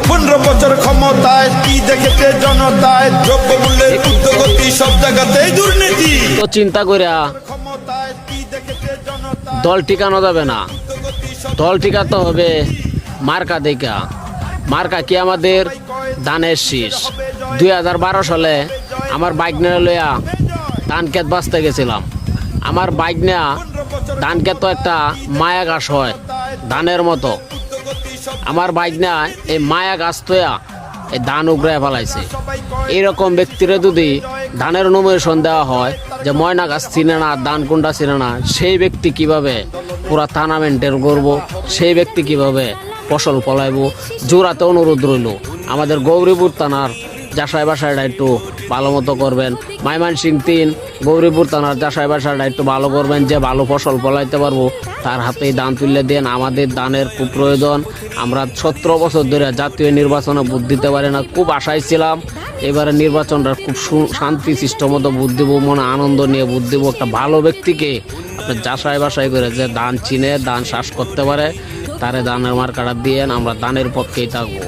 15 বছর ক্ষমতায় কি দেখেছে জনতায়, দ্রব্যমূল্যের ঊর্ধ্বগতি, সব জায়গাতেই দুর্নীতি। তো চিন্তা করিয়া ক্ষমতায় কি দেখেছে জনতায়, দল টিকানো যাবে না, দল টিকাতে হবে মার্কা দেখা। মার্কা কি আমাদের ধানের শীষ। 2012 সালে আমার বাইক নিয়ে লইয়া ধান ক্ষেত বাঁচতে গেছিলাম। আমার বাইক নেয়া ধান ক্ষেত তো একটা মায়া গাছ হয় ধানের মতো। আমার বাইক নেয়া এই মায়া গাছ তোয়া এই ধান উগড়ে ফেলাইছে। এইরকম ব্যক্তিরা যদি ধানের নমিনেশন দেওয়া হয় যে ময়না গাছ চিনে না, ধান কুন্ডা চিনে না, সেই ব্যক্তি কিভাবে পুরা থানা মেনটেন করবো, সেই ব্যক্তি কিভাবে ফসল ফলাইব। জোড়াতে অনুরোধ রইল আমাদের গৌরীপুর থানার যাচাই বাসাটা একটু ভালো মতো করবেন। ময়মনসিংহ 3 গৌরীপুর থানার যাচাই বাসাটা একটু ভালো করবেন, যে ভালো ফসল ফলাইতে পারবো তার হাতেই ধান তুলে দেন। আমাদের ধানের খুব প্রয়োজন। আমরা 17 বছর ধরে জাতীয় নির্বাচনে ভোট দিতে পারি না, খুব আশায় ছিলাম এবারে নির্বাচনটা খুব শান্তি সৃষ্ট মতো ভোট দিব, মনে আনন্দ নিয়ে ভোট দিব। একটা ভালো ব্যক্তিকে আপনার যাচাই বাসাই করে যে ধান চিনে ধান চাষ করতে পারে তারে ধানের মার্কাটা দিয়েন। আমরা ধানের পক্ষেই থাকবো।